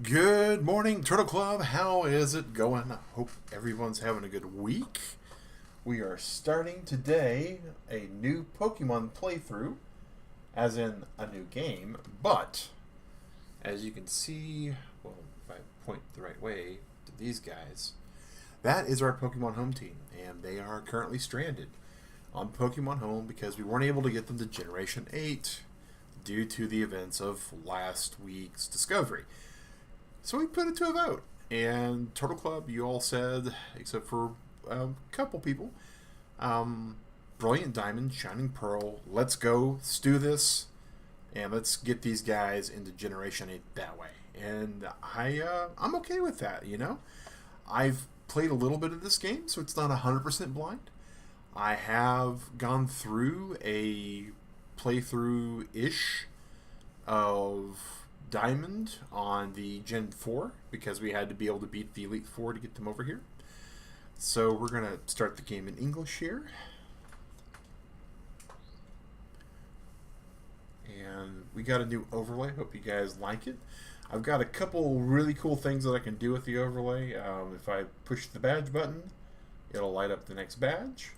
Good morning, Turtle Club. How is it going? I hope everyone's having a good week. We are starting today a new Pokemon playthrough, as in a new game, but as you can see, well, if I point the right way to these guys, that is our Pokemon Home team, and they are currently stranded on Pokemon Home because we weren't able to get them to Generation 8 due to the events of last week's Discovery. So we put it to a vote, and Turtle Club, you all said, except for a couple people, Brilliant Diamond, Shining Pearl, let's go, let's do this, and let's get these guys into Generation 8 that way. And I'm okay with that, you know? I've played a little bit of this game, so it's not 100% blind. I have gone through a playthrough-ish of Diamond on the Gen 4 because we had to be able to beat the Elite Four to get them over here. So we're going to start the game in English here. And we got a new overlay. Hope you guys like it. I've got a couple really cool things that I can do with the overlay. If I push the badge button, it'll light up the next badge.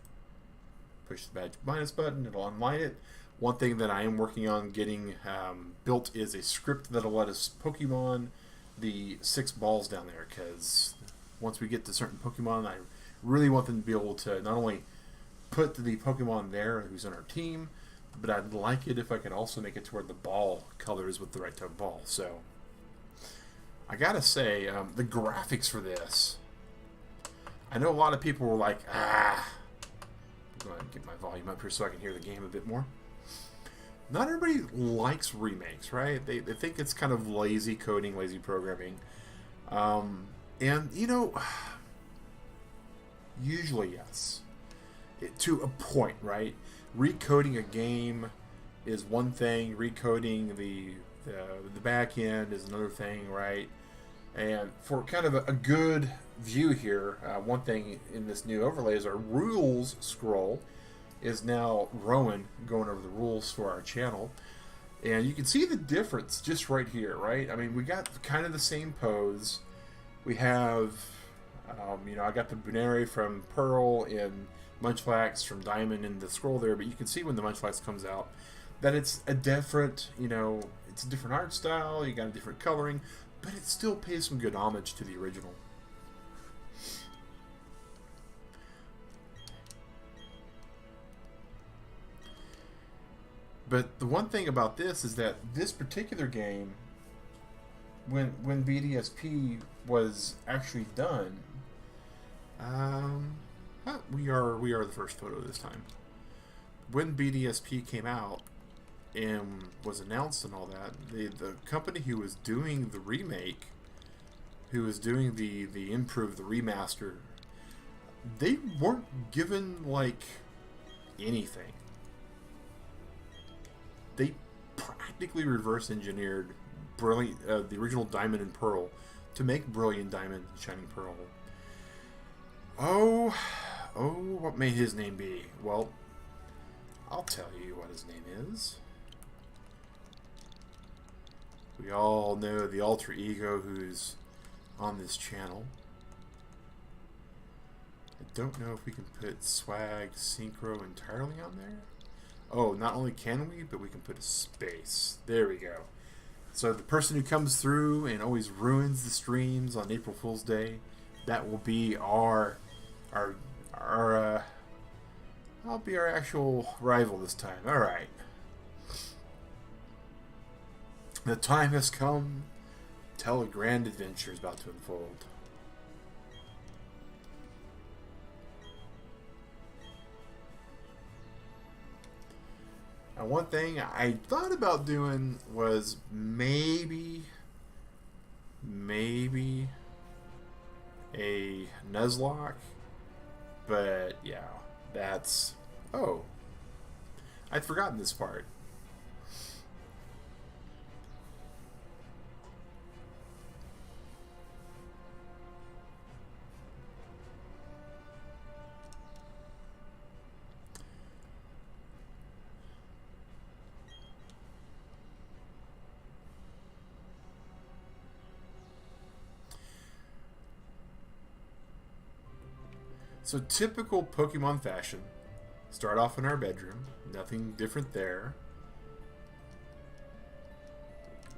Push the badge minus button, it'll unlight it. One thing that I am working on getting built is a script that'll let us Pokemon the 6 balls down there, because once we get to certain Pokemon, I really want them to be able to not only put the Pokemon there who's on our team, but I'd like it if I could also make it to where the ball colors with the right type of ball. So I gotta say, the graphics for this, I know a lot of people were like, I'm going to get my volume up here so I can hear the game a bit more. Not everybody likes remakes, right? They think it's kind of lazy coding, lazy programming. And, you know, usually yes. To a point, right? Recoding a game is one thing. Recoding the back end is another thing, right? And for kind of a good view here, one thing in this new overlay is our rules scroll is now Rowan going over the rules for our channel. And you can see the difference just right here, right? I mean, we got kind of the same pose. We have, I got the Bunary from Pearl and Munchlax from Diamond in the scroll there, but you can see when the Munchlax comes out that it's a different, it's a different art style, you got a different coloring, but it still pays some good homage to the original. But the one thing about this is that this particular game, when BDSP was actually done, we are the first photo this time. When BDSP came out and was announced and all that, the company who was doing the remake, who was doing the improve, the remaster, they weren't given like anything. They practically reverse engineered the original Diamond and Pearl to make Brilliant Diamond and Shining Pearl. Oh, what may his name be? Well, I'll tell you what his name is. We all know the alter ego who's on this channel. I don't know if we can put swag synchro entirely on there. Oh, not only can we, but we can put a space. There we go. So the person who comes through and always ruins the streams on April Fool's Day, that will be our I'll be our actual rival this time. All right. The time has come. Tell a grand adventure is about to unfold. And one thing I thought about doing was maybe a Nuzlocke, but yeah, that's... Oh, I'd forgotten this part. So typical Pokemon fashion. Start off in our bedroom. Nothing different there.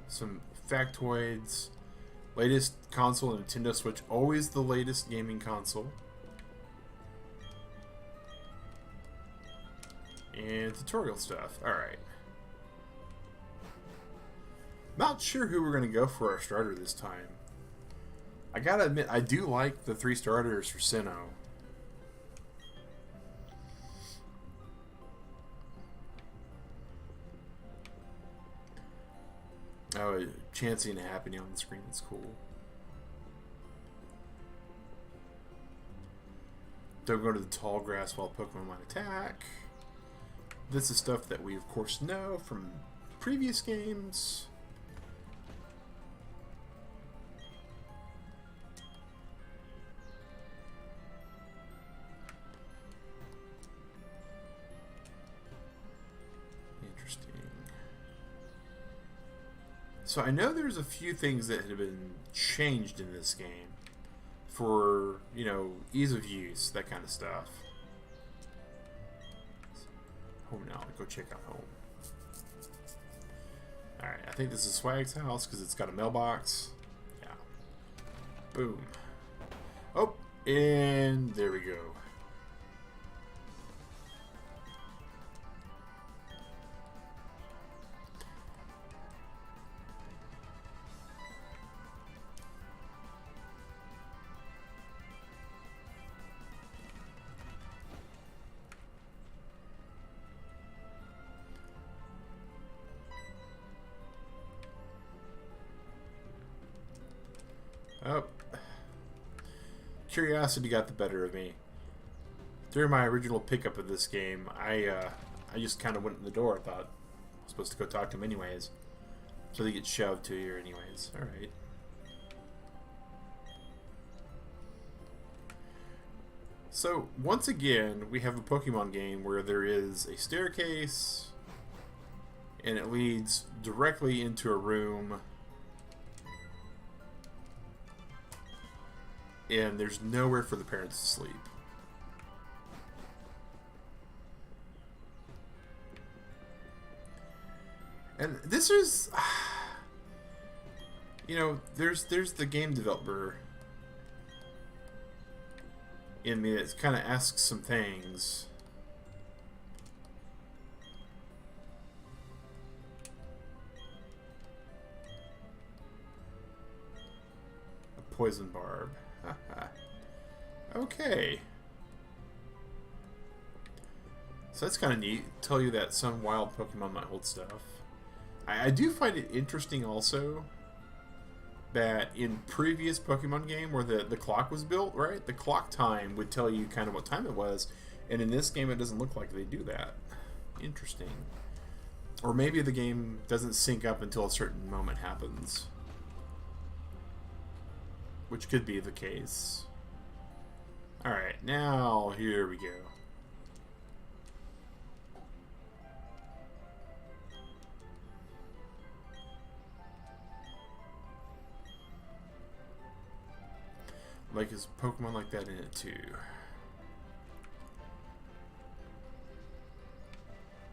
Some factoids. Latest console, Nintendo Switch. Always the latest gaming console. And tutorial stuff. Alright. Not sure who we're going to go for our starter this time. I gotta admit, I do like the 3 starters for Sinnoh. Oh, Chansey and Happiny on the screen. That's cool. Don't go to the tall grass while Pokemon might attack. This is stuff that we, of course, know from previous games. Interesting. So I know there's a few things that have been changed in this game for, you know, ease of use, that kind of stuff. Home now. Go check out Home. Alright, I think this is Swag's house because it's got a mailbox. Yeah. Boom. Oh, and there we go. Oh. Curiosity got the better of me. During my original pickup of this game, I just kind of went in the door. I thought I was supposed to go talk to him anyways. So they get shoved to you anyways. Alright. So, once again, we have a Pokemon game where there is a staircase and it leads directly into a room. And there's nowhere for the parents to sleep. And this is, you know, there's the game developer in me that kind of asks some things. A poison barb. Okay. So that's kind of neat. Tell you that some wild Pokemon might hold stuff. I do find it interesting also that in previous Pokemon game where the clock was built, right? The clock time would tell you kind of what time it was. And in this game it doesn't look like they do that. Interesting. Or maybe the game doesn't sync up until a certain moment happens. Which could be the case. Alright, now here we go. Like, is Pokemon like that in it too?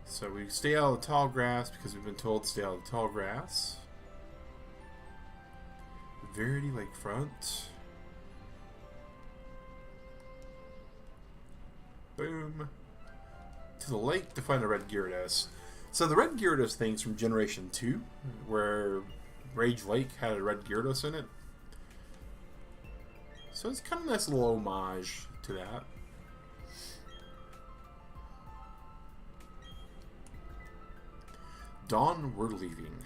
So we stay out of the tall grass because we've been told to stay out of the tall grass. Verity Lakefront. Boom. To the lake to find the red Gyarados. So the red Gyarados thing's from Generation 2, where Rage Lake had a red Gyarados in it. So it's kind of a nice little homage to that. Dawn, we're leaving.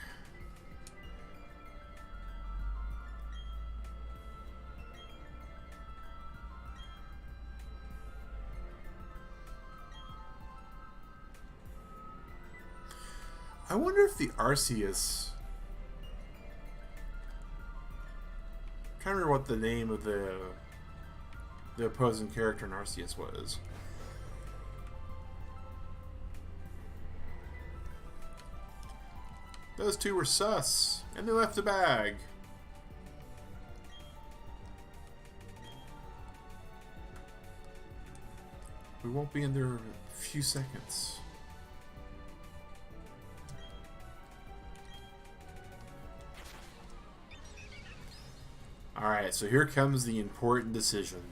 I wonder if the Arceus... I can't remember what the name of the opposing character in Arceus was. Those two were sus, and they left a bag. We won't be in there a few seconds. Alright, so here comes the important decision.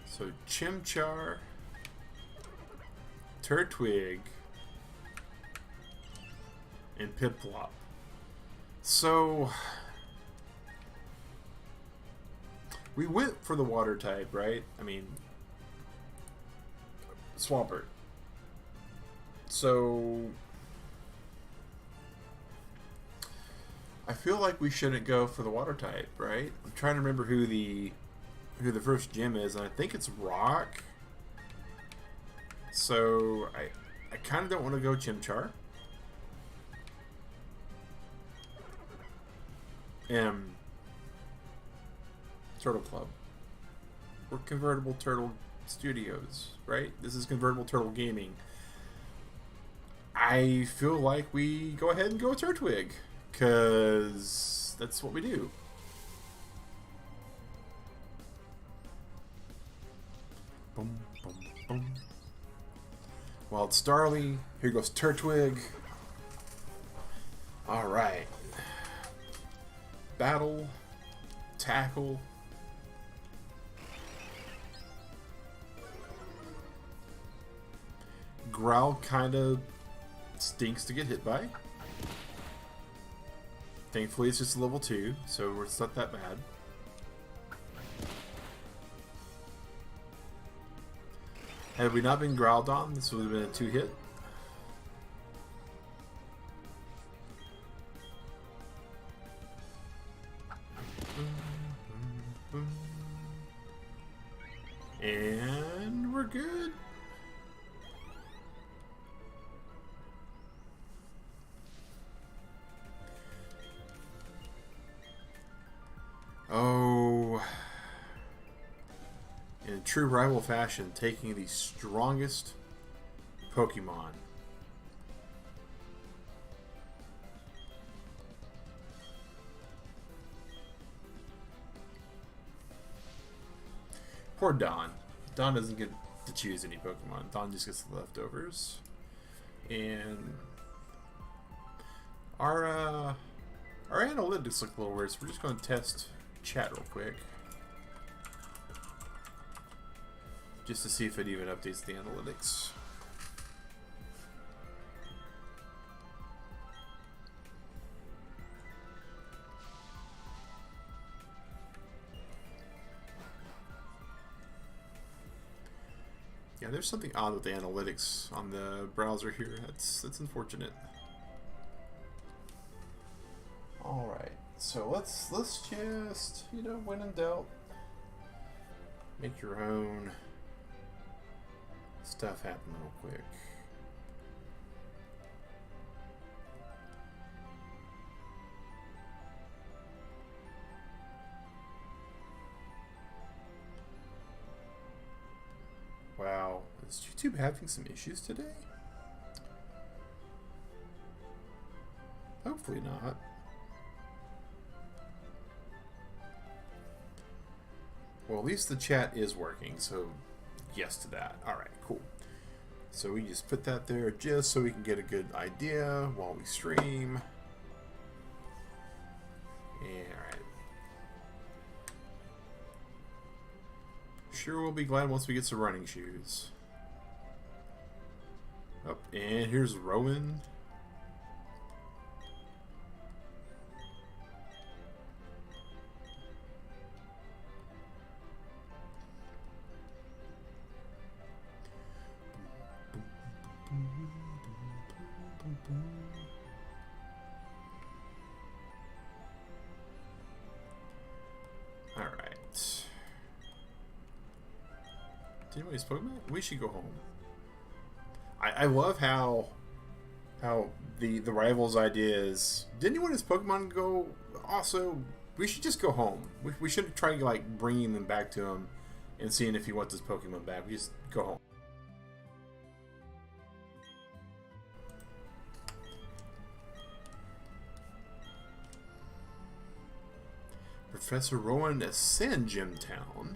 So Chimchar, Turtwig, and Piplup. So we went for the water type, right? I mean, Swampert. So I feel like we shouldn't go for the water type, right? I'm trying to remember who the first gym is, and I think it's Rock. So I kind of don't want to go Chimchar. Turtle Club. We're Convertible Turtle Studios, right? This is Convertible Turtle Gaming. I feel like we go ahead and go Turtwig, because that's what we do. Boom, boom, boom. Wild Starly. Here goes Turtwig. Alright. Battle. Tackle. Growl kind of stinks to get hit by. Thankfully it's just level 2, so it's not that bad. Had we not been growled on, this would have been a 2-hit. And we're good. Oh, in true rival fashion, taking the strongest Pokemon. Poor Don. Don doesn't get to choose any Pokemon. Don just gets the leftovers. And our analytics look a little weird, so we're just going to test chat real quick. Just to see if it even updates the analytics. Yeah, there's something odd with the analytics on the browser here. That's unfortunate. Alright, so let's just, you know, when in doubt, make your own stuff happen real quick. Wow, is YouTube having some issues today? Hopefully not. Well, at least the chat is working, so yes to that. Alright, cool. So we just put that there just so we can get a good idea while we stream. Alright. Sure, we'll be glad once we get some running shoes. Up, and here's Rowan. Alright. Did anybody spoke about it? We should go home. I love how the rival's idea is, didn't you want his Pokemon go also? We should just go home. We shouldn't try like bringing them back to him and seeing if he wants his Pokemon back. We just go home. Professor Rowan ascend Gymtown.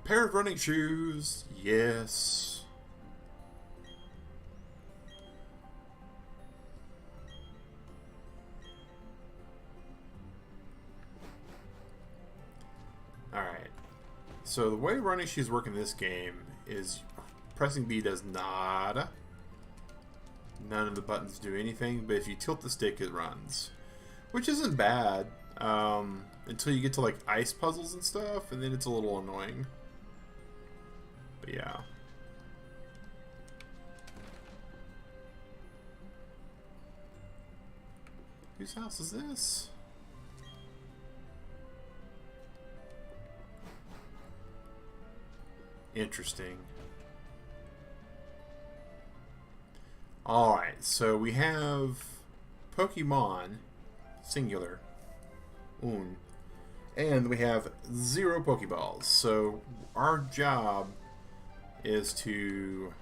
Pair of running shoes. Yes. Alright. So the way running shoes work in this game is pressing B does nada. None of the buttons do anything, but if you tilt the stick it runs. Which isn't bad. Until you get to like ice puzzles and stuff, and then it's a little annoying. But yeah. Whose house is this? Interesting. Alright, so we have Pokemon, singular, un, and we have 0 Pokeballs. So our job is to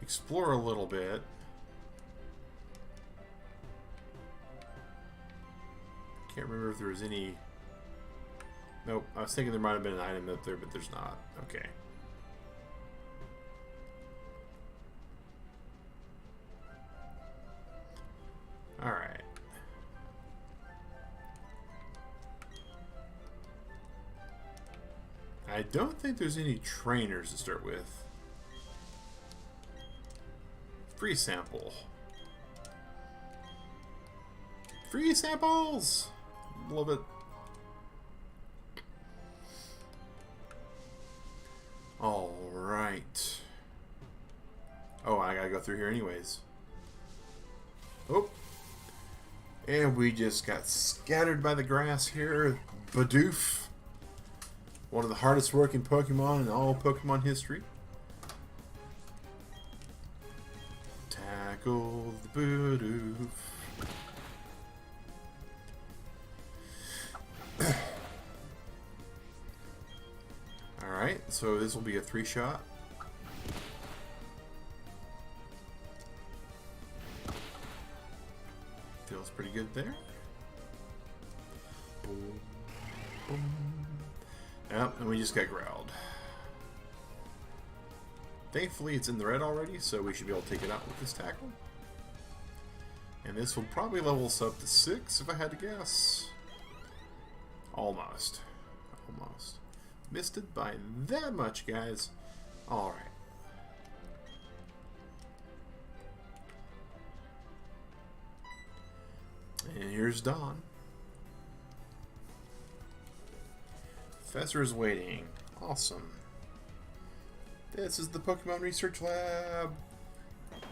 explore a little bit. Can't remember if there was any. Nope, I was thinking there might have been an item up there, but there's not. Okay. Alright. I don't think there's any trainers to start with. Free sample. Free samples! Love it. Alright. Oh, I gotta go through here anyways. Oh. And we just got scattered by the grass here. Bidoof. One of the hardest working Pokemon in all Pokemon history. Tackle the Bidoof. Alright, so this will be a 3-shot. Feels pretty good there. Boom, boom. Yep, and we just got growled. Thankfully, it's in the red already, so we should be able to take it out with this tackle. And this will probably level us up to 6, if I had to guess. Almost. Almost. Missed it by that much, guys. Alright. And here's Dawn. Professor is waiting. Awesome. This is the Pokemon Research Lab.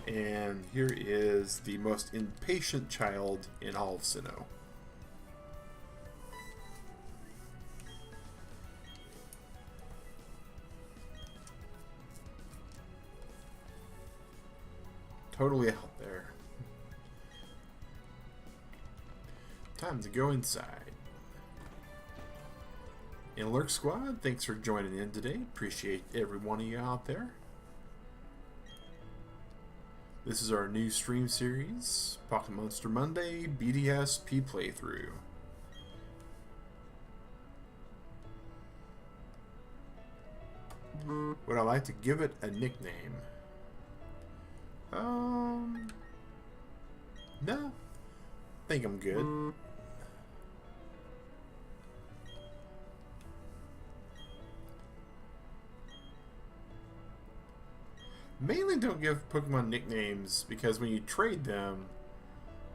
And here is the most impatient child in all of Sinnoh. Totally out there. Time to go inside. And Lurk Squad, thanks for joining in today. Appreciate every one of you out there. This is our new stream series, Pokémon Monster Monday BDSP playthrough. Would I like to give it a nickname? No. Think I'm good. Mainly don't give Pokemon nicknames because when you trade them,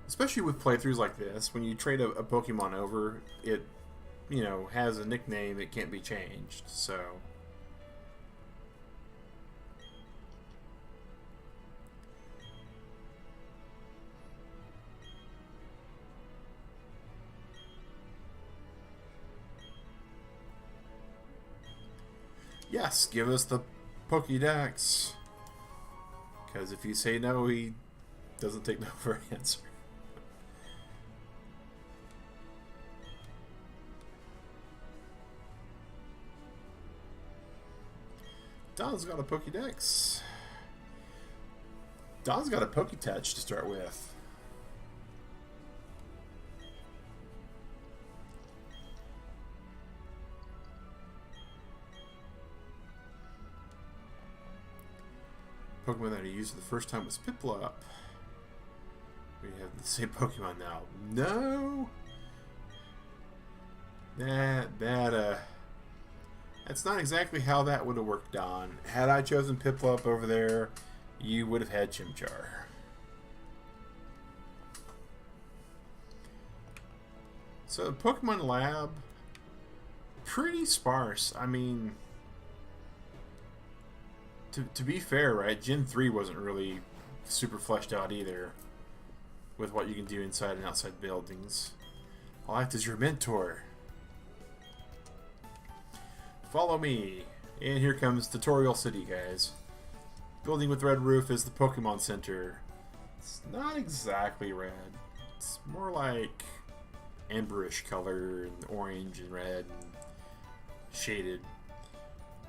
especially with playthroughs like this, when you trade a Pokemon over, it, you know, has a nickname that can't be changed, so. Yes, give us the Pokédex. Because if you say no, he doesn't take no for an answer. Don's got a Pokédex. Don's got a Pokétouch to start with. Pokemon that he used for the first time was Piplup. We have the same Pokemon now. No! That's not exactly how that would have worked, Don. Had I chosen Piplup over there, you would have had Chimchar. So, Pokemon Lab, pretty sparse. I mean, to be fair, right, Gen 3 wasn't really super fleshed out either with what you can do inside and outside buildings. I'll act as your mentor. Follow me. And here comes Tutorial City, guys. Building with red roof is the Pokemon Center. It's not exactly red. It's more like amberish color and orange and red and shaded.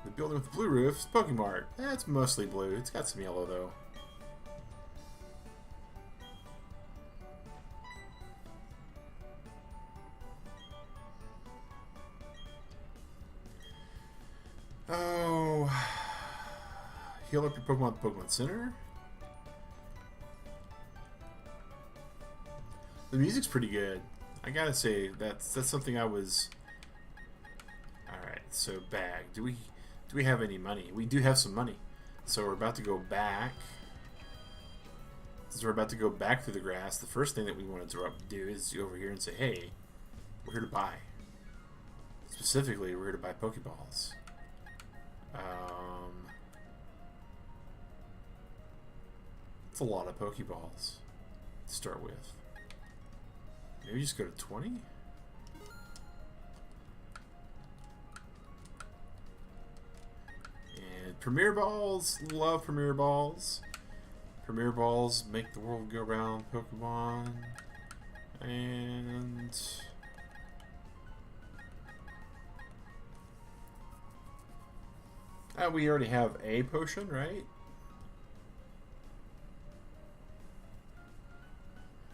The building with the blue roof is Pokemart. It's mostly blue. It's got some yellow though. Oh, heal up your Pokemon at the Pokemon Center. The music's pretty good. I gotta say that's something I was. All right, so bag. Do we have any money? We do have some money, so we're about to go back. Since we're about to go back through the grass, the first thing that we want to do is go over here and say, "Hey, we're here to buy." Specifically, we're here to buy Pokeballs. It's a lot of Pokeballs to start with. Maybe just go to 20? And Premier Balls, love Premier Balls. Premier Balls make the world go round, Pokemon. And we already have a potion, right?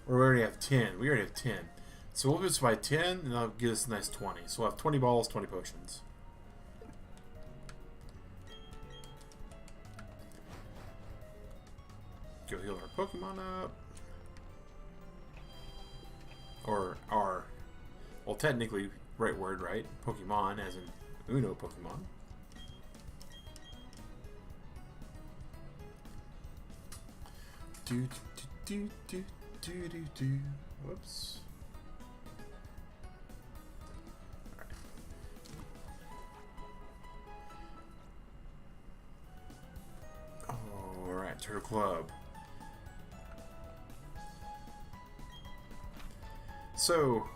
Or we already have 10. We already have 10. So we'll just buy 10, and that'll give us a nice 20. So we'll have 20 balls, 20 potions. Go heal our Pokemon up. Or our, well, technically, right word, right? Pokemon, as in Uno Pokemon. Do. Whoops. Alright, Turtle Club. So,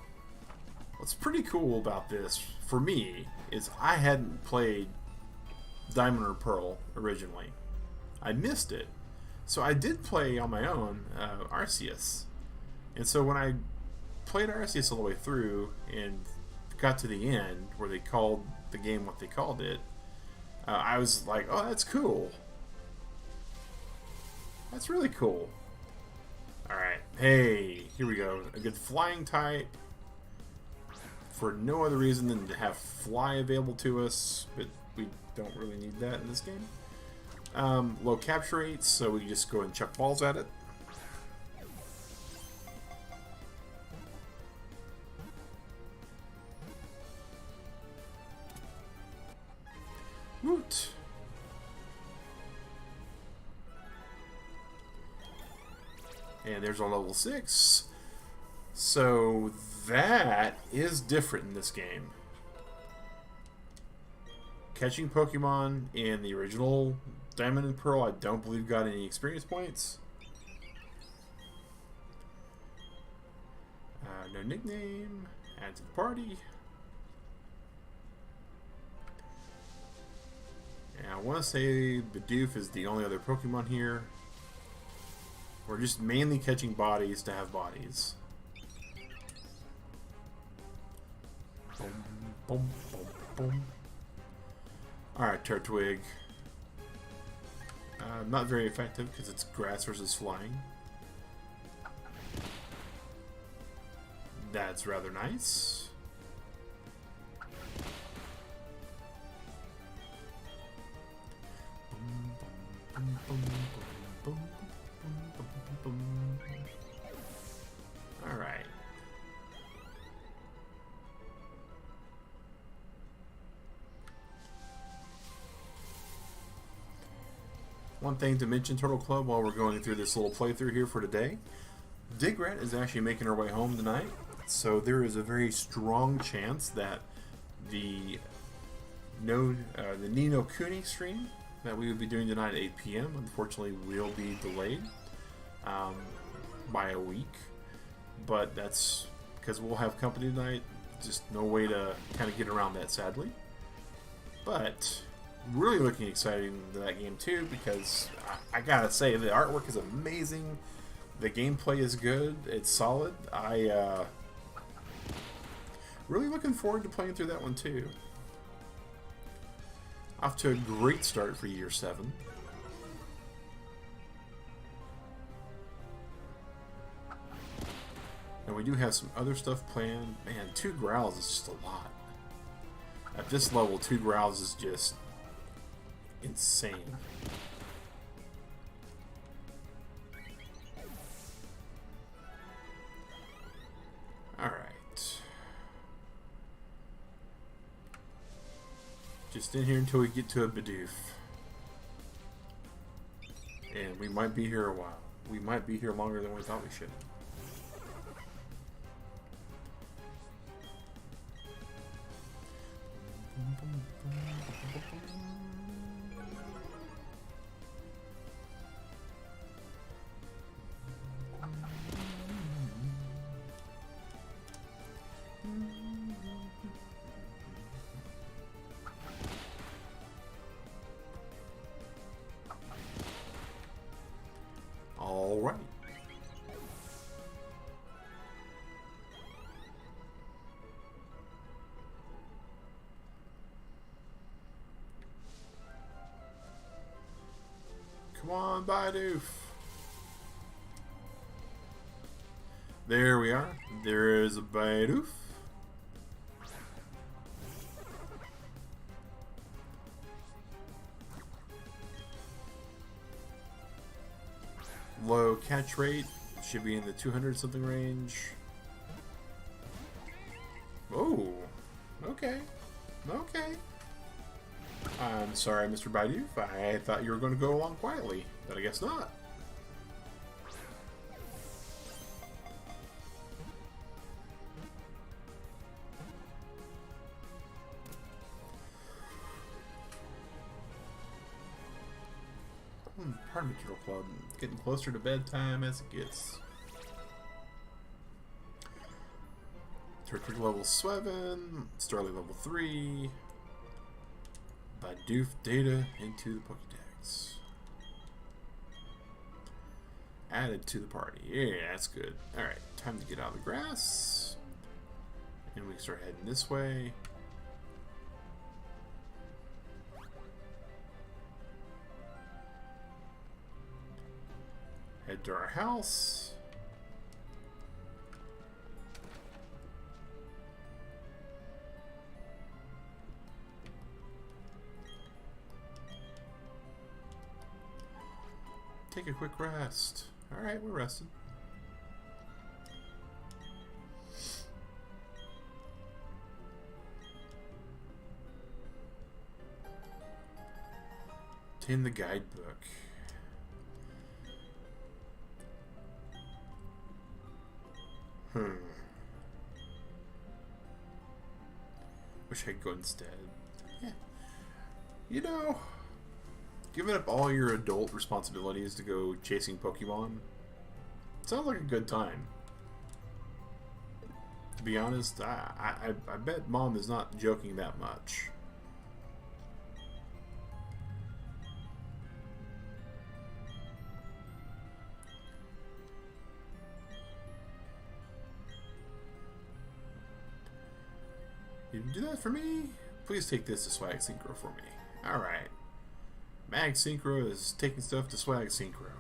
what's pretty cool about this, for me, is I hadn't played Diamond or Pearl originally. I missed it. So I did play on my own Arceus. And so when I played Arceus all the way through and got to the end where they called the game what they called it, I was like, oh, that's cool. That's really cool. Alright, hey, here we go. A good flying type for no other reason than to have fly available to us, but we don't really need that in this game. Low capture rates, so we can just go and chuck balls at it. Woot! And there's our level 6. So that is different in this game. Catching Pokemon in the original Diamond and Pearl, I don't believe got any experience points. No nickname. Add to the party. And I want to say Bidoof is the only other Pokemon here. We're just mainly catching bodies to have bodies. Boom, boom, boom, boom. Alright, Turtwig. Not very effective because it's grass versus flying. That's rather nice. Alright. One thing to mention, Turtle Club, while we're going through this little playthrough here for today, Digrat is actually making her way home tonight, so there is a very strong chance that the Ni no Kuni stream that we would be doing tonight at 8 p.m. unfortunately will be delayed by a week, but that's because we'll have company tonight. Just no way to kind of get around that, sadly. But really looking exciting to that game too, because I gotta say the artwork is amazing, the gameplay is good, it's solid. Really looking forward to playing through that one too. Off to a great start for year 7. And we do have some other stuff planned. Man, 2 growls is just a lot. At this level, 2 growls is just insane. Alright. Just in here until we get to a Bidoof. And we might be here a while. We might be here longer than we thought we should. All right. Come on, Bidoof. There we are. There is a Bidoof. Low catch rate, should be in the 200 something range. Oh, okay, okay. I'm sorry, Mr. Bidoof. I thought you were going to go along quietly, but I guess not. Pardon me, Turtle Club. Getting closer to bedtime as it gets. Turtle level 7, Starly level 3. Bidoof data into the Pokédex. Added to the party. Yeah, that's good. Alright, time to get out of the grass. And we can start heading this way. Head to our house. Take a quick rest. Alright, we're resting. In the guidebook. Wish I could go instead. Yeah. You know, giving up all your adult responsibilities to go chasing Pokemon sounds like a good time. To be honest, I bet Mom is not joking that much. You can do that for me? Please take this to Swag Synchro for me. Alright. Mag Synchro is taking stuff to Swag Synchro.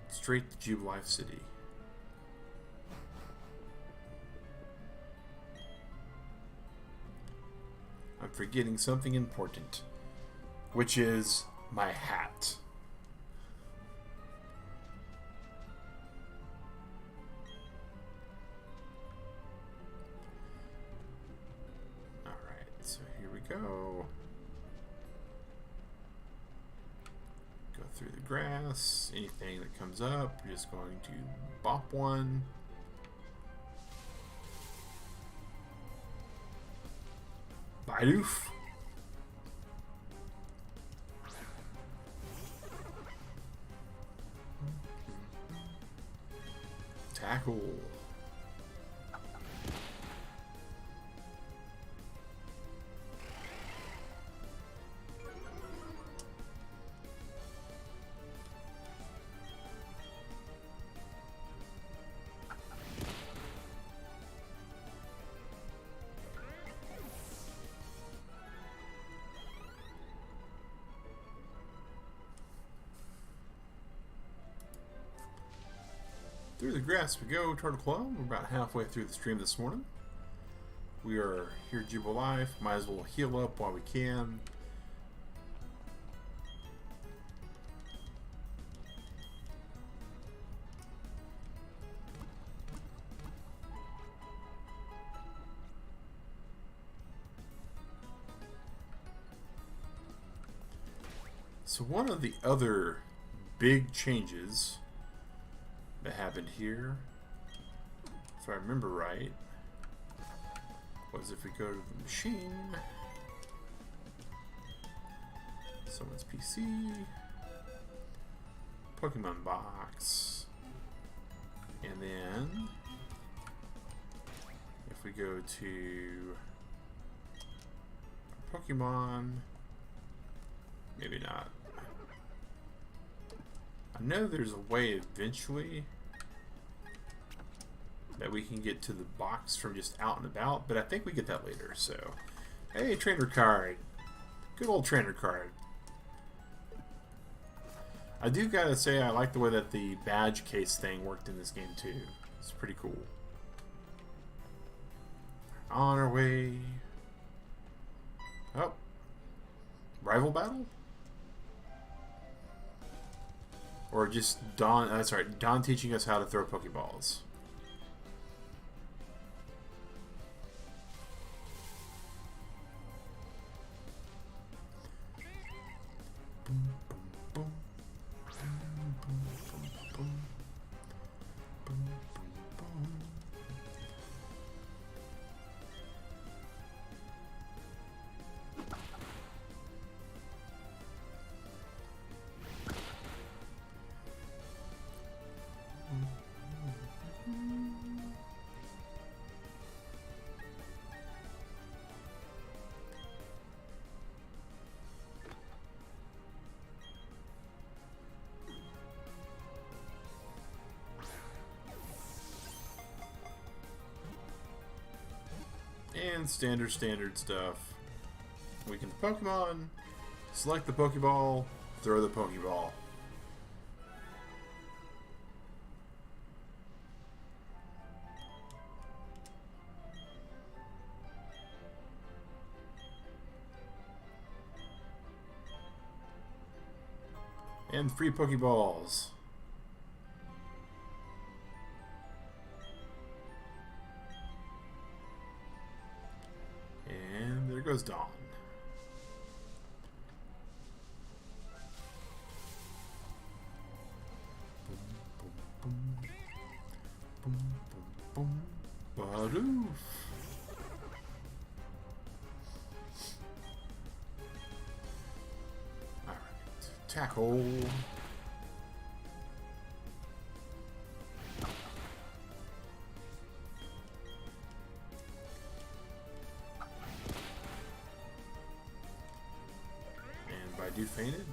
Straight to Jubilife City. I'm forgetting something important, which is my hat. Alright, so here we go. Go through the grass. Anything that comes up, we're just going to bop one. Bidoof. Tackle. Through the grass we go, Turtle Club. We're about halfway through the stream this morning. We are here at Jubilife. Might as well heal up while we can. So one of the other big changes that happened here, if I remember right, was if we go to the machine, someone's PC, Pokemon box, and then if we go to Pokemon, maybe not. I know there's a way eventually that we can get to the box from just out and about, but I think we get that later, so. Hey, trainer card. Good old trainer card. I do gotta say I like the way that the badge case thing worked in this game too. It's pretty cool. On our way. Oh. Rival battle? Or just Don, sorry, Don teaching us how to throw Pokeballs. And standard stuff. Weaken the Pokemon, select the Pokeball, throw the Pokeball. And free Pokeballs. And there goes Dawn. Badoof. Alright. Tackle. Do fainted?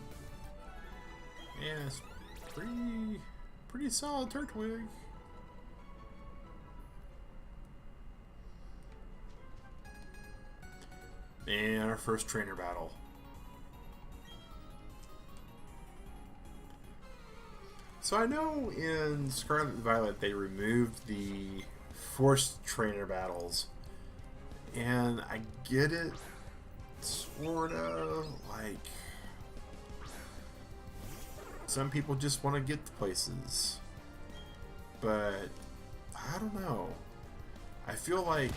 Yeah, it's pretty solid Turtwig. And our first trainer battle. So I know in Scarlet and Violet they removed the forced trainer battles, and I get it, sorta. Like, some people just want to get to places, but I don't know. I feel like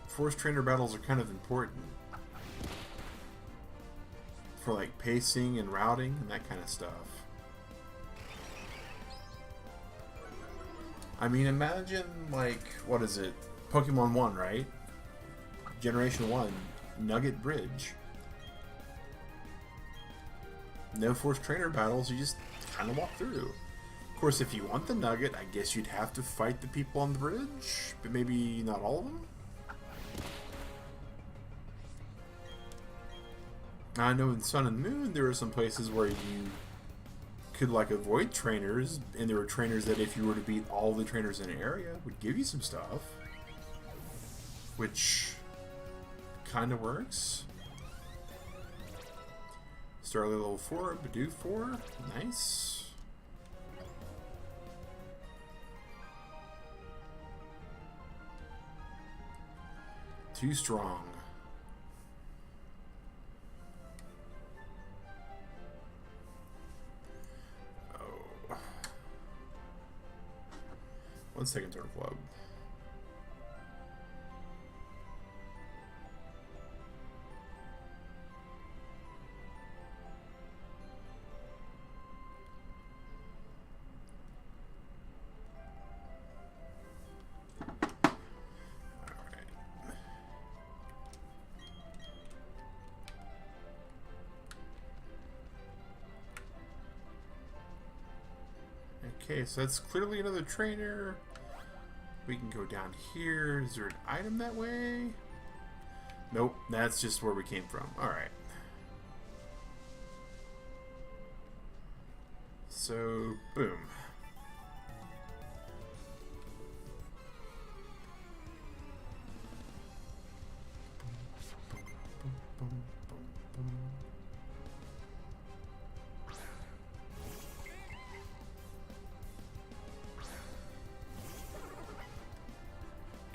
forced trainer battles are kind of important for like pacing and routing and that kind of stuff. I mean, imagine, like, what is it? Pokemon 1, right? Generation 1, Nugget Bridge. No forced trainer battles, you just kind of walk through. Of course, if you want the Nugget, I guess you'd have to fight the people on the bridge, but maybe not all of them? I know in Sun and Moon there were some places where you could like avoid trainers, and there were trainers that if you were to beat all the trainers in an area would give you some stuff, which kind of works. Starly level 4, Bidoof 4, nice. Too strong. One second, Turtle Club. Okay, so that's clearly another trainer. We can go down here. Is there an item that way? Nope, that's just where we came from. Alright. So, boom.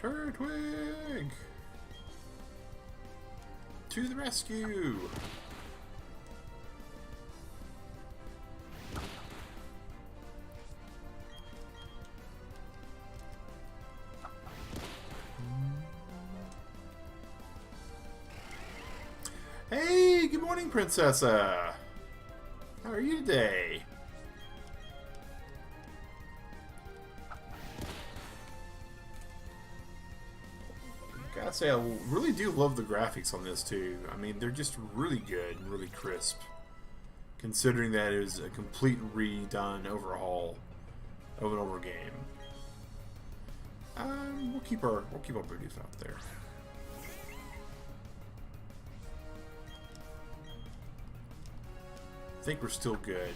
Turtwig! To the rescue! Hey, good morning, Princessa! How are you today? Gotta say, I really do love the graphics on this too. I mean, they're just really good and really crisp, considering that it is a complete redone overhaul of an older game. We'll keep our booties out there. I think we're still good.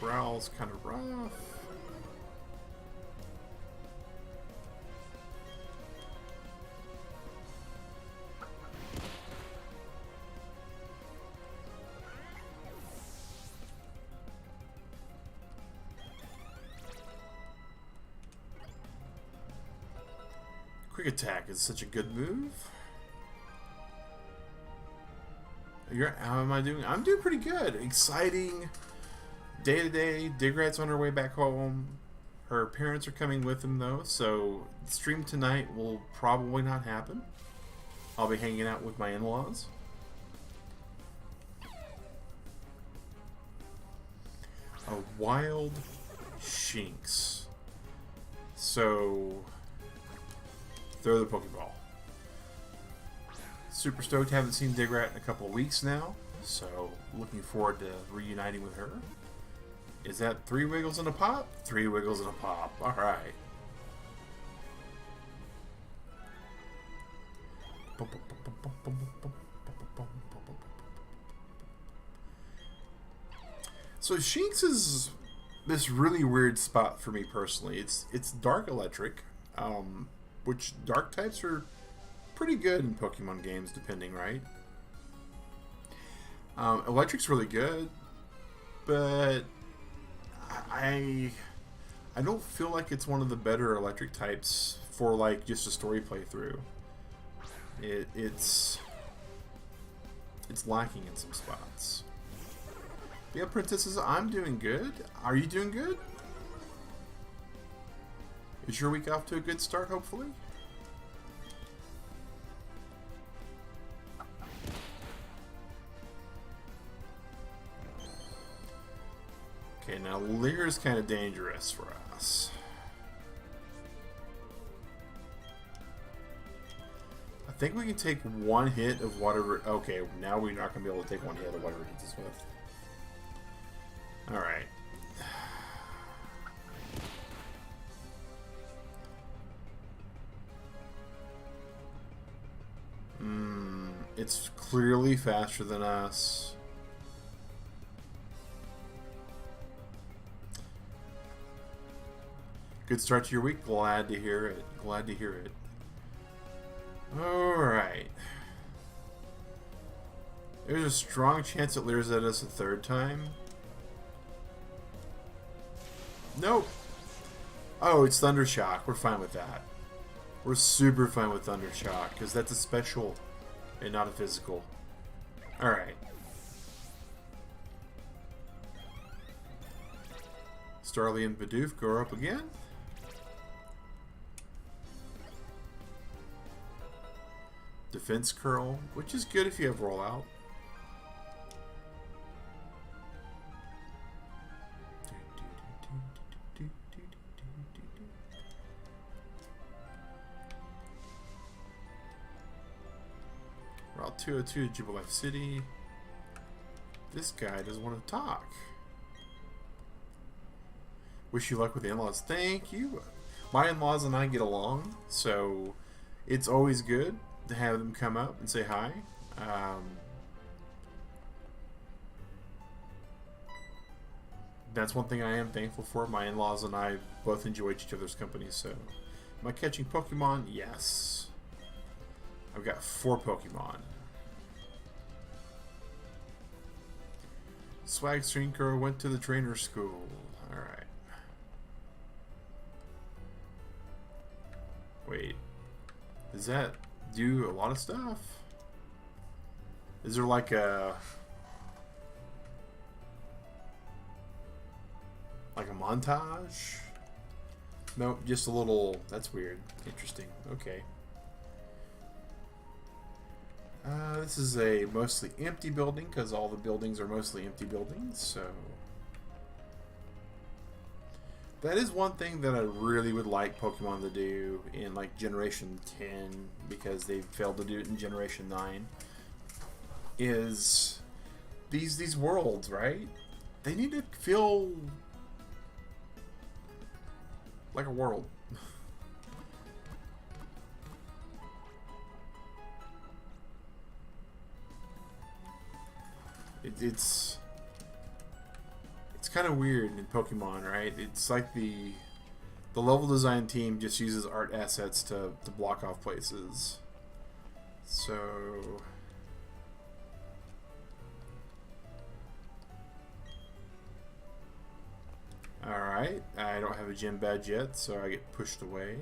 Growl's kind of rough. Quick attack is such a good move. How am I doing? I'm doing pretty good. Exciting day to day. Digrat's on her way back home. Her parents are coming with him though, so the stream tonight will probably not happen. I'll be hanging out with my in-laws. A wild Shinx. So throw the Pokeball. Super stoked. Haven't seen Digrat in a couple of weeks now, so looking forward to reuniting with her. Is that 3 Wiggles and a pop? 3 Wiggles and a pop. Alright. So Shinx is this really weird spot for me personally. It's dark electric, which dark types are pretty good in Pokemon games, depending, right? Electric's really good, but I I don't feel like it's one of the better electric types for like just a story playthrough. It's lacking in some spots. Yeah, princesses, I'm doing good. Are you doing good? Is your week off to a good start, hopefully? Okay, now Lear's kind of dangerous for us. I think we can take one hit of whatever... Okay, now we're not going to be able to take one hit of whatever it hits us with. Alright. It's clearly faster than us. Good start to your week. Glad to hear it. Glad to hear it. Alright. There's a strong chance it leers at us a third time. Nope. Oh, it's Thundershock. We're fine with that. We're super fine with Thundershock, because that's a special and not a physical. Alright. Starly and Bidoof go up again. Defense curl, which is good if you have rollout. Route 202 to Jubilife City. This guy doesn't want to talk. Wish you luck with the in-laws. Thank you. My in-laws and I get along, so it's always good to have them come up and say hi. That's one thing I am thankful for. My in-laws and I both enjoy each other's company, so... Am I catching Pokemon? Yes. I've got 4 Pokemon. Swag Strinker went to the trainer school. Alright. Wait. Does that do a lot of stuff? Is there like a montage? Nope, just a little. That's weird. Interesting. Okay. This is a mostly empty building because all the buildings are mostly empty buildings, so that is one thing that I really would like Pokemon to do in like Generation 10, because they failed to do it in Generation 9, is these worlds, right? They need to feel like a world. It's kind of weird in Pokemon, right? It's like the level design team just uses art assets to block off places. So alright, I don't have a gym badge yet, so I get pushed away.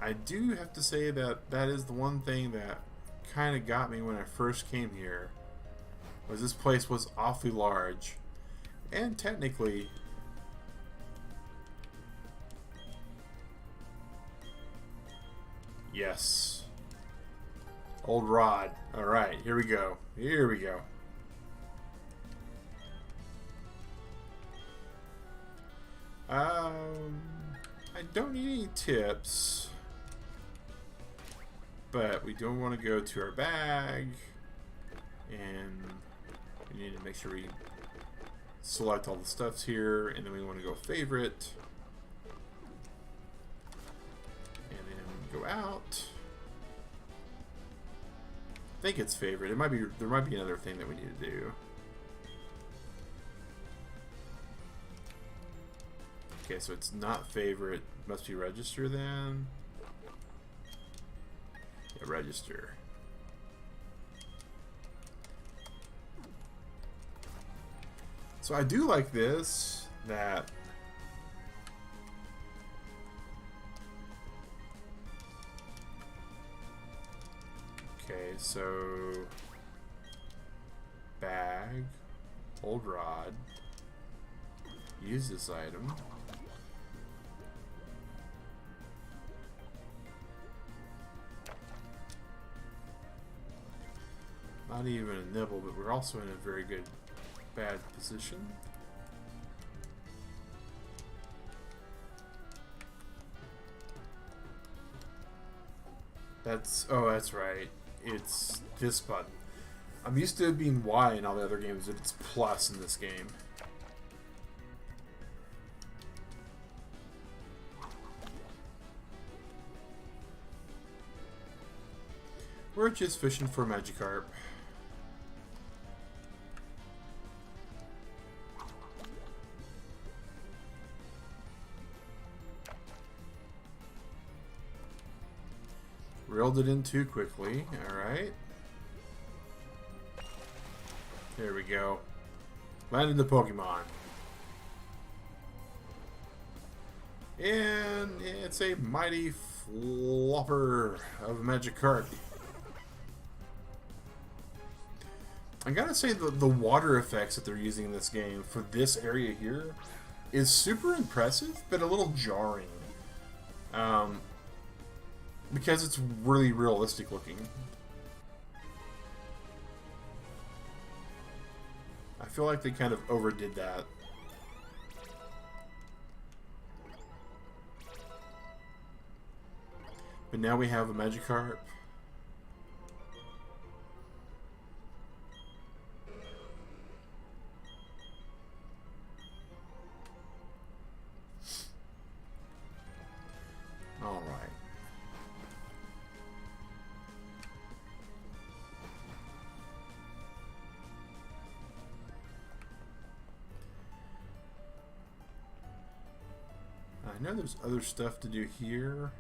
I do have to say that that is the one thing that kind of got me when I first came here, was this place was awfully large, and technically yes, old Rod. All right, here we go. Here we go. I don't need any tips. But we don't want to go to our bag, and we need to make sure we select all the stuffs here, and then we want to go favorite, and then go out. I think it's favorite. It might be, there might be another thing that we need to do. Okay, so it's not favorite. Must be register then. Yeah, register. So I do like this, that okay, so bag, old rod, use this item. Not even a nibble, but we're also in a very good bad position. That's right. It's this button. I'm used to it being Y in all the other games, but it's plus in this game. We're just fishing for Magikarp. Reeled it in too quickly. Alright. There we go. Landed the Pokemon. And it's a mighty flopper of Magikarp. I gotta say the water effects that they're using in this game for this area here is super impressive, but a little jarring. Because it's really realistic looking. I feel like they kind of overdid that. But now we have a Magikarp. All right. I know there's other stuff to do here.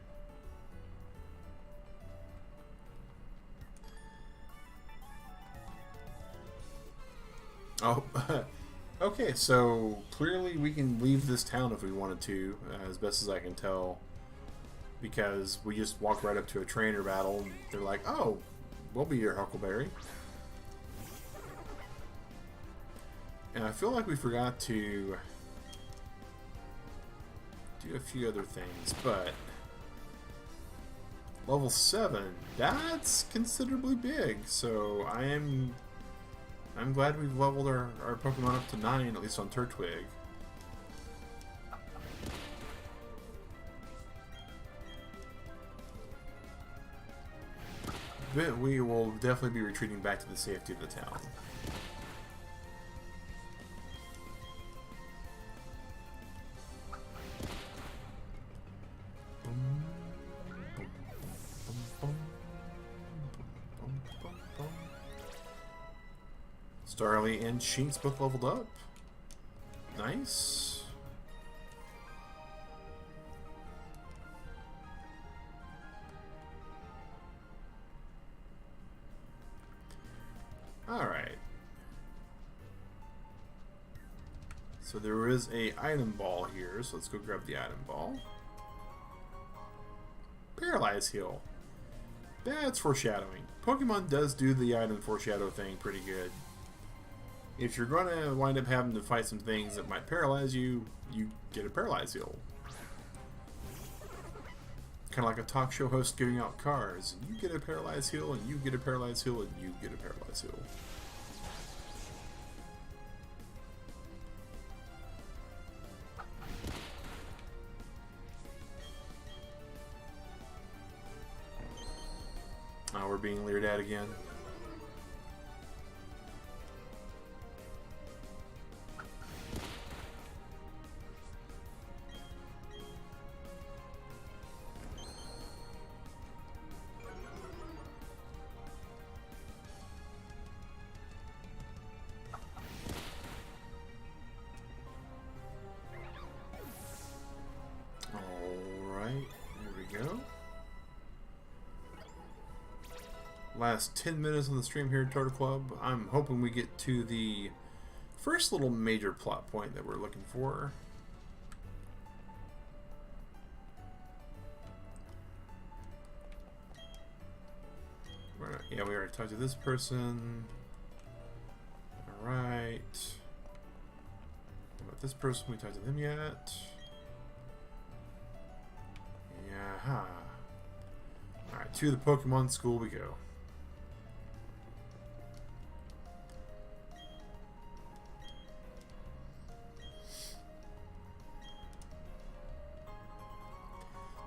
Oh, okay, so clearly we can leave this town if we wanted to, as best as I can tell. Because we just walk right up to a trainer battle and they're like, oh, we'll be your Huckleberry. And I feel like we forgot to do a few other things, but level 7, that's considerably big, so I'm glad we've leveled our Pokemon up to 9, at least on Turtwig. But we will definitely be retreating back to the safety of the town. Starly and Shinx both leveled up. Nice. Alright. So there is a item ball here, so let's go grab the item ball. Paralyze Heal. That's foreshadowing. Pokemon does do the item foreshadow thing pretty good. If you're going to wind up having to fight some things that might paralyze you, you get a Paralyze Heal. Kind of like a talk show host giving out cards. You get a Paralyze Heal, and you get a Paralyze Heal, and you get a Paralyze Heal. Oh, we're being leered at again. we go. Last 10 minutes on the stream here at Turtle Club. I'm hoping we get to the first little major plot point that we're looking for. Yeah, we already talked to this person. Alright. What about this person? We talked to them yet? Yeah. Alright, to the Pokemon school we go.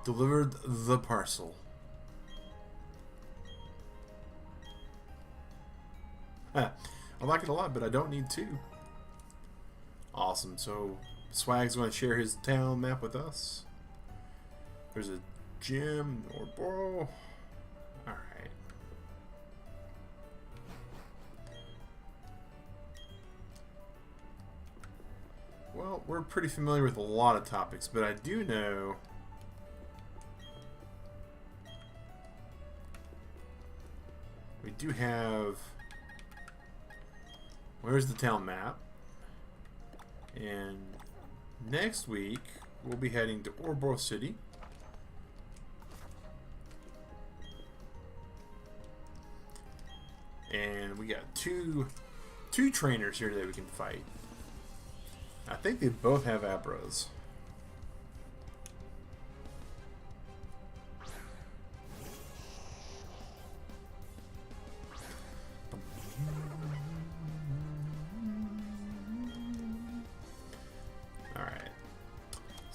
Delivered the parcel. I like it a lot, but I don't need two. Awesome. So Swag's going to share his town map with us. There's a gym or borough. All right. Well, we're pretty familiar with a lot of topics, but I do know we do have. Where's the town map? And next week we'll be heading to Orboro City. And we got two trainers here that we can fight. I think they both have Abras.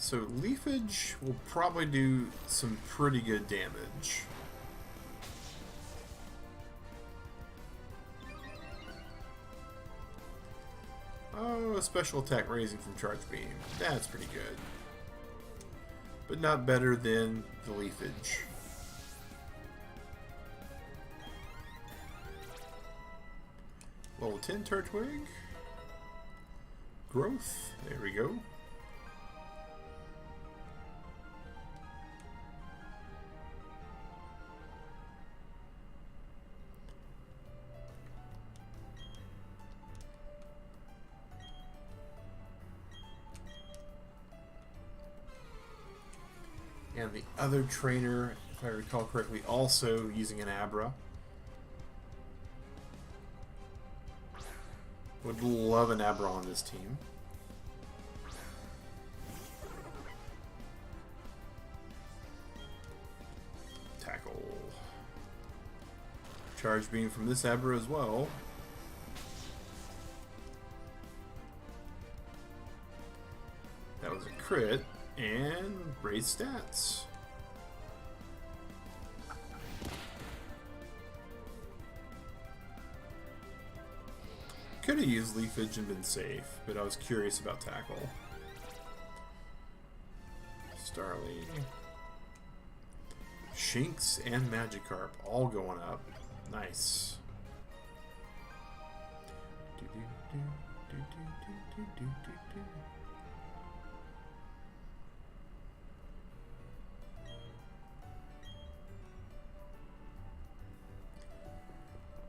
So Leafage will probably do some pretty good damage. Oh, a special attack raising from Charge Beam. That's pretty good. But not better than the Leafage. Level 10 Turtwig. Growth. There we go. And the other trainer, if I recall correctly, also using an Abra. Would love an Abra on this team. Tackle. Charge Beam from this Abra as well. That was a crit. And raise stats. Could have used Leafage and been safe, but I was curious about Tackle. Starly. Shinx and Magikarp all going up. Nice.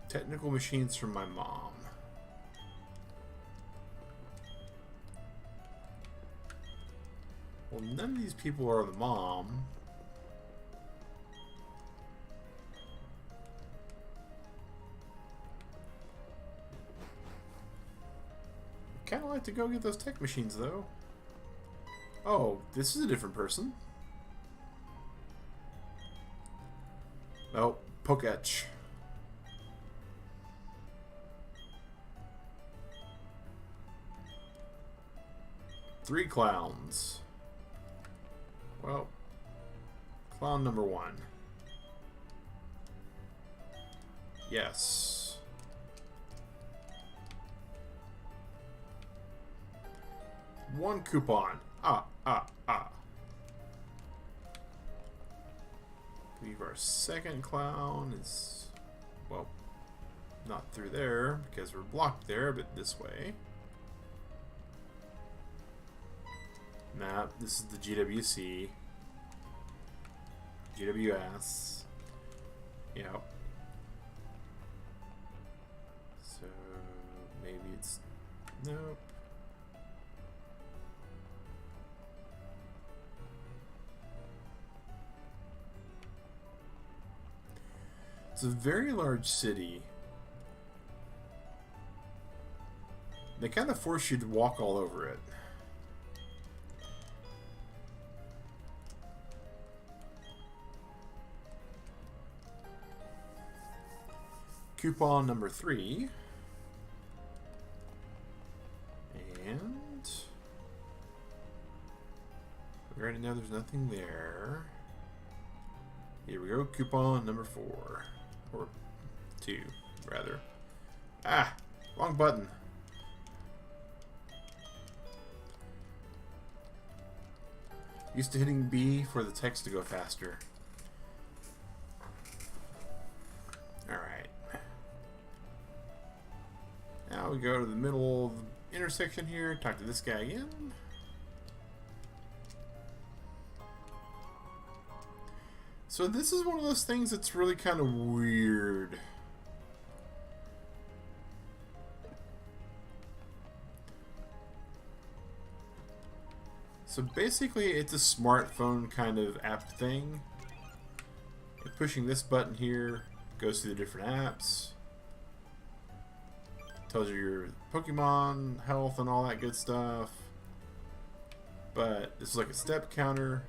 Technical machines from my mom. Well, none of these people are the mom. Kind of like to go get those tech machines, though. Oh, this is a different person. Oh, Poketch. Three clowns. Well, clown number one. Yes. One coupon. I believe our second clown is, well, not through there because we're blocked there, but this way. Nah, this is the GWC. GWS. Yep. So maybe it's nope. It's a very large city. They kind of force you to walk all over it. Coupon number 3. And we already know there's nothing there. Here we go, coupon number 4. Or 2, rather. Ah! Wrong button. Used to hitting B for the text to go faster. Alright. Now we go to the middle of the intersection here, talk to this guy again. So this is one of those things that's really kind of weird. So basically it's a smartphone kind of app thing. You're pushing this button here, goes through the different apps. Tells you your Pokemon health and all that good stuff. But this is like a step counter.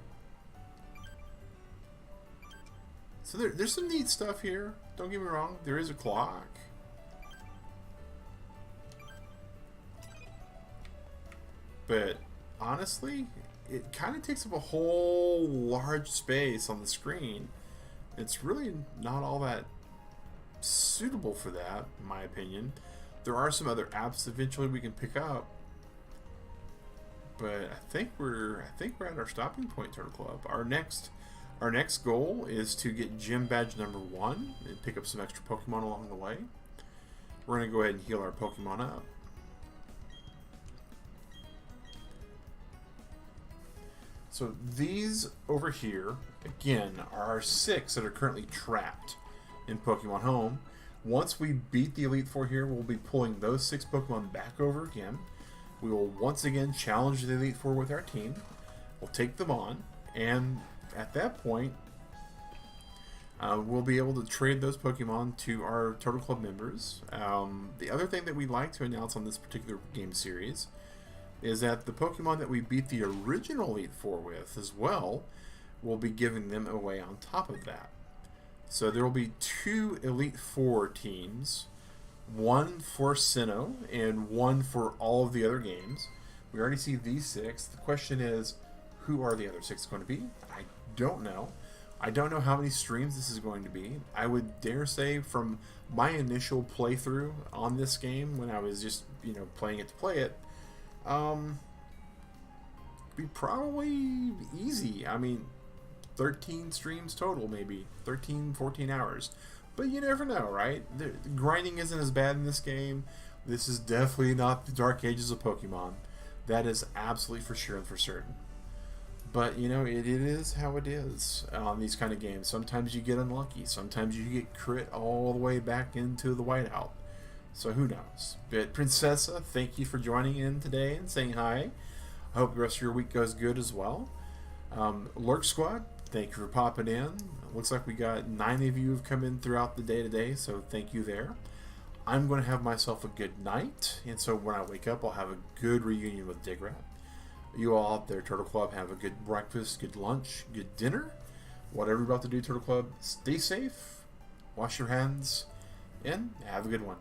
So there's some neat stuff here. Don't get me wrong. There is a clock. But honestly, it kind of takes up a whole large space on the screen. It's really not all that suitable for that, in my opinion. There are some other apps eventually we can pick up. But I think we're at our stopping point, Turtle Club. Our next goal is to get gym badge number 1 and pick up some extra Pokemon along the way. We're going to go ahead and heal our Pokemon up. So these over here, again, are our 6 that are currently trapped in Pokemon Home. Once we beat the Elite Four here, we'll be pulling those 6 Pokemon back over again. We will once again challenge the Elite Four with our team. We'll take them on, and at that point, we'll be able to trade those Pokemon to our Turtle Club members. The other thing that we'd like to announce on this particular game series is that the Pokemon that we beat the original Elite Four with as well, we'll be giving them away on top of that. So there will be 2 Elite Four teams, 1 for Sinnoh and 1 for all of the other games. We already see these 6. The question is, who are the other 6 going to be? I don't know. I don't know how many streams this is going to be. I would dare say from my initial playthrough on this game, when I was just, playing it to play it, be probably easy. I mean, 13 streams total, maybe 13, 14 hours. But you never know, right? The grinding isn't as bad in this game. This is definitely not the Dark Ages of Pokemon. That is absolutely for sure and for certain. But, it is how it is on these kind of games. Sometimes you get unlucky. Sometimes you get crit all the way back into the whiteout. So who knows? But Princessa, thank you for joining in today and saying hi. I hope the rest of your week goes good as well. Lurk Squad, thank you for popping in. Looks like we got 9 of you have come in throughout the day today, so thank you there. I'm going to have myself a good night, and so when I wake up, I'll have a good reunion with Digrat. You all out there, Turtle Club, have a good breakfast, good lunch, good dinner. Whatever you're about to do, Turtle Club, stay safe, wash your hands, and have a good one.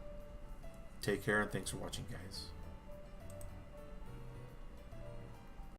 Take care, and thanks for watching, guys.